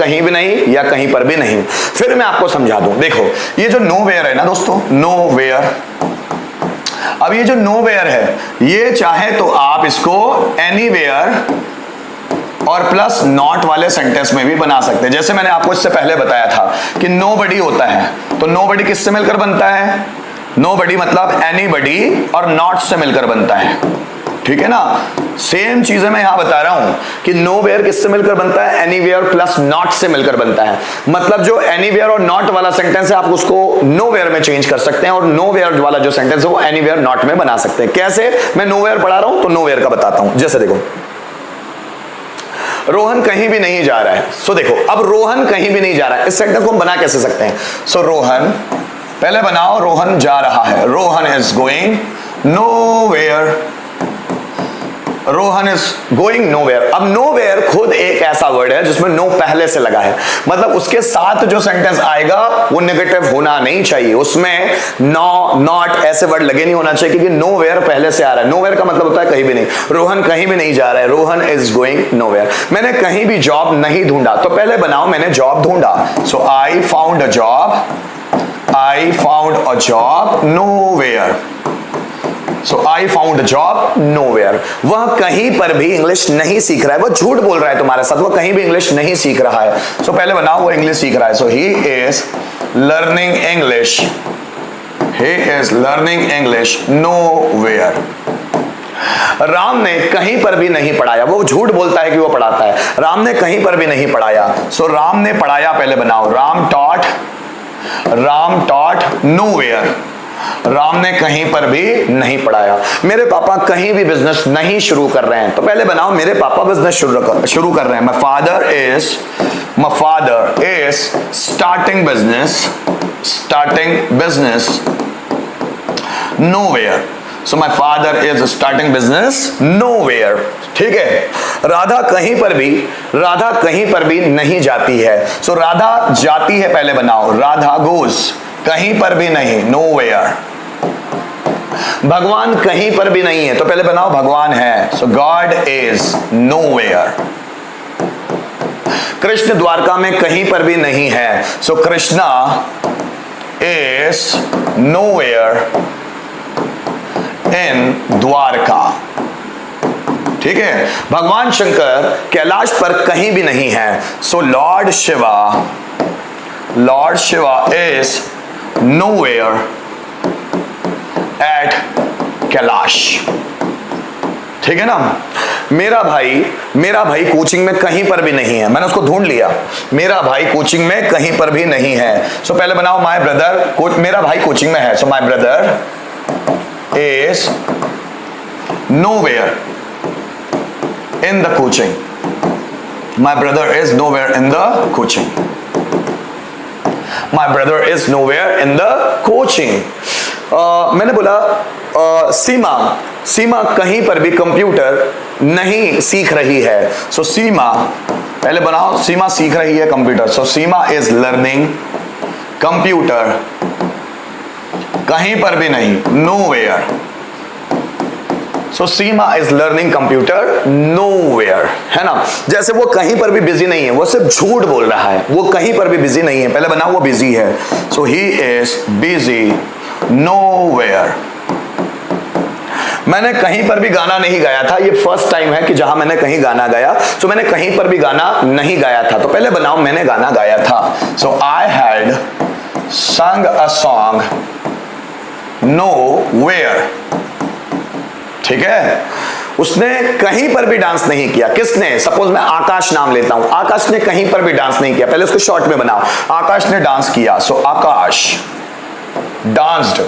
कहीं भी नहीं या कहीं पर भी नहीं। फिर मैं आपको समझा दूं, देखो ये जो नोवेयर है ना दोस्तों, नोवेयर, अब ये जो नोवेयर है ये चाहे तो आप इसको एनीवेयर और प्लस नॉट वाले सेंटेंस में भी बना सकते हैं। जैसे मैंने आपको इससे पहले बताया था कि नोबडी होता है, तो नोबडी किससे मिलकर बनता है? नोबडी मतलब एनीबडी और नॉट से मिलकर बनता है, ठीक है ना। सेम चीजें मैं यहां बता रहा हूं कि नोवेयर किससे मिलकर बनता है? एनीवेयर प्लस नॉट से मिलकर बनता है। मतलब जो एनीवेयर और नॉट वाला सेंटेंस है आप उसको नोवेयर में चेंज कर सकते हैं और नोवेयर वाला जो सेंटेंस है वो एनीवेयर नॉट में बना सकते हैं। कैसे? मैं नोवेयर पढ़ा रहा हूं तो नोवेयर का बताता हूं। जैसे देखो, रोहन कहीं भी नहीं जा रहा है। सो देखो, अब रोहन कहीं भी नहीं जा रहा है, इस सेंटेंस को हम बना कैसे सकते हैं? सो रोहन, पहले बनाओ रोहन जा रहा है, Rohan is going nowhere, Rohan is going nowhere. अब नोवेयर खुद एक ऐसा वर्ड है जिसमें नो पहले से लगा है, मतलब उसके साथ जो सेंटेंस आएगा वो नेगेटिव होना नहीं चाहिए, उसमें नो नॉट ऐसे वर्ड लगे नहीं होना चाहिए, क्योंकि नोवेयर पहले से आ रहा है। नोवेयर का मतलब होता है कहीं भी नहीं। रोहन कहीं भी नहीं जा रहा है, रोहन इज गोइंग नोवेयर। मैंने कहीं भी जॉब नहीं ढूंढा, तो पहले बनाओ मैंने जॉब ढूंढा। So I found a job, I found a job nowhere. So I found a job nowhere. वह कहीं पर भी इंग्लिश नहीं सीख रहा है, वो झूठ बोल रहा है तुम्हारे साथ, वो कहीं भी इंग्लिश नहीं सीख रहा है। So पहले बनाओ वो इंग्लिश सीख रहा है। So he is learning English. He is learning English nowhere. Ram ने कहीं पर भी नहीं पढ़ाया, वो झूठ बोलता है कि वो पढ़ाता है। राम ने कहीं पर भी नहीं पढ़ाया। So राम ने पढ़ाया पहले बनाओ, राम taught nowhere. राम ने कहीं पर भी नहीं पढ़ाया। मेरे पापा कहीं भी बिजनेस नहीं शुरू कर रहे हैं, तो पहले बनाओ मेरे पापा बिजनेस शुरू कर रहे हैं। My father is starting business nowhere. So my father is starting business nowhere. ठीक है। राधा कहीं पर भी नहीं जाती है। So राधा जाती है पहले बनाओ, राधा goes, कहीं पर भी नहीं, nowhere. भगवान कहीं पर भी नहीं है, तो पहले बनाओ भगवान है। So God is nowhere. Krishna Dwarka में कहीं पर भी नहीं है। So Krishna is nowhere in Dwarka. ठीक है। भगवान शंकर कैलाश पर कहीं भी नहीं है। So lord Shiva is nowhere at Kailash. ठीक है ना। मेरा भाई कोचिंग में कहीं पर भी नहीं है, मैंने उसको ढूंढ लिया, मेरा भाई कोचिंग में कहीं पर भी नहीं है। सो पहले बनाओ माय ब्रदर, मेरा भाई कोचिंग में है, so my brother is nowhere in the coaching. My brother is nowhere in the coaching. My brother is nowhere in the coaching. मैंने बोला सीमा कहीं पर भी कंप्यूटर नहीं सीख रही है। सो सीमा पहले बनाओ, सीमा सीख रही है computer. So Seema is learning computer, कहीं पर भी नहीं, nowhere. So Seema is learning computer nowhere, है ना। जैसे वो कहीं पर भी बिजी नहीं है, वो सिर्फ झूठ बोल रहा है, वो कहीं पर भी बिजी नहीं है, पहले बनाओ वो बिजी है। So he is busy nowhere. मैंने कहीं पर भी गाना नहीं गाया था, ये फर्स्ट टाइम है कि जहां मैंने कहीं गाना गाया। So मैंने कहीं पर भी गाना नहीं गाया था, तो पहले बनाओ मैंने गाना गाया था। So I had sung a song nowhere. ठीक है। उसने कहीं पर भी डांस नहीं किया। किसने? सपोज मैं आकाश नाम लेता हूं, आकाश ने कहीं पर भी डांस नहीं किया, पहले उसको शॉर्ट में बनाओ, आकाश ने डांस किया। सो आकाश डांस्ड,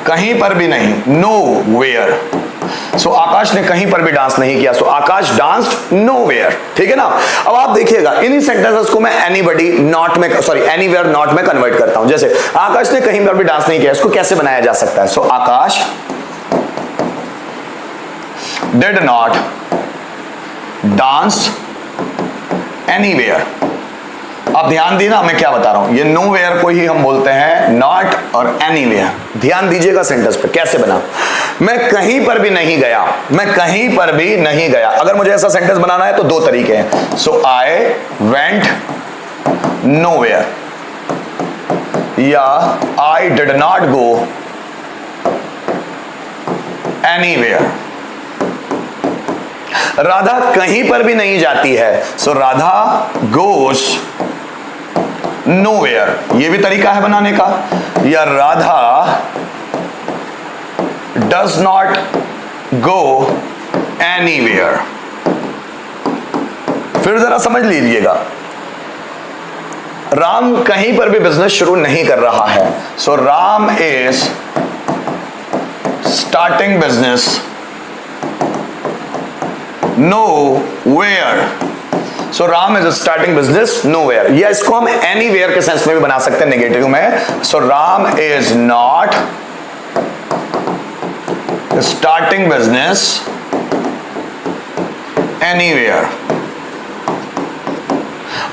कहीं पर भी नहीं, nowhere. सो आकाश ने कहीं पर भी डांस नहीं किया, सो आकाश डांस्ड नोवेयर। ठीक है ना। अब आप देखिएगा इन्हीं सेंटेंसेस को मैं एनीबडी नॉट में, सॉरी एनीवेयर नॉट में कन्वर्ट करता हूं। जैसे आकाश ने कहीं पर भी डांस नहीं किया, इसको कैसे बनाया जा सकता है? सो आकाश डिड नॉट डांस एनीवेयर। अब ध्यान देना मैं क्या बता रहा हूं, ये नोवेयर को ही हम बोलते हैं नॉट और एनीवेयर। ध्यान दीजिएगा सेंटेंस पे कैसे बना। मैं कहीं पर भी नहीं गया, मैं कहीं पर भी नहीं गया। अगर मुझे ऐसा सेंटेंस बनाना है तो दो तरीके हैं। सो आई वेंट nowhere, या I did not go anywhere. Radha कहीं पर भी नहीं जाती है, सो राधा goes nowhere. ये भी तरीका है बनाने का. या Radha does not go anywhere. फिर जरा समझ लीजिएगा, राम कहीं पर भी बिजनेस शुरू नहीं कर रहा है, so Ram is starting business nowhere. So Ram is starting business nowhere. या इसको हम एनीवेयर के सेंस में भी बना सकते हैं नेगेटिव में. So Ram is not starting business anywhere.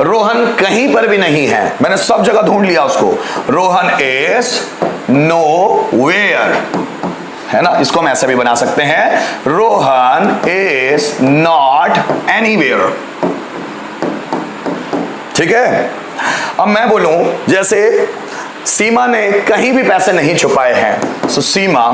Rohan कहीं पर भी नहीं है, मैंने सब जगह ढूंढ लिया उसको. रोहन इज nowhere, है ना. इसको हम ऐसे भी बना सकते हैं, रोहन इज नॉट एनीवेयर. ठीक है. अब मैं बोलूं जैसे सीमा ने कहीं भी पैसे नहीं छुपाए हैं, सो सीमा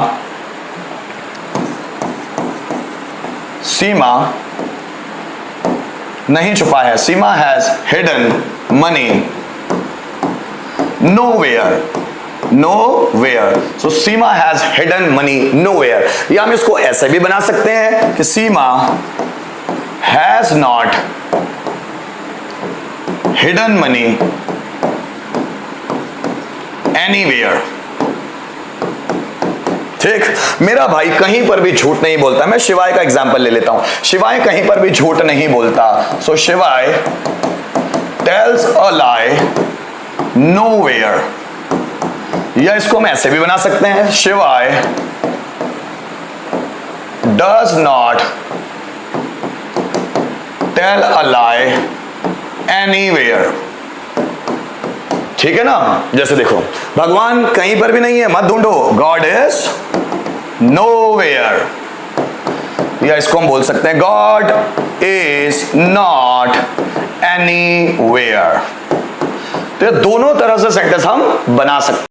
नहीं छुपा है. Seema has hidden money nowhere. So Seema has hidden money nowhere. या हम इसको ऐसे भी बना सकते हैं कि Seema has not hidden money anywhere. ठीक. मेरा भाई कहीं पर भी झूठ नहीं बोलता. मैं शिवाय का एग्जांपल ले लेता हूं. शिवाय कहीं पर भी झूठ नहीं बोलता, सो शिवाय टेल्स अ लाई nowhere. या इसको हम ऐसे भी बना सकते हैं, Shivaay does not tell a lie anywhere. ठीक है ना. जैसे देखो, भगवान कहीं पर भी नहीं है, मत ढूंढो, गॉड इज nowhere. या इसको हम बोल सकते हैं, गॉड इज नॉट एनीवेयर. तो दोनों तरह से सेंटेंस हम बना सकते हैं.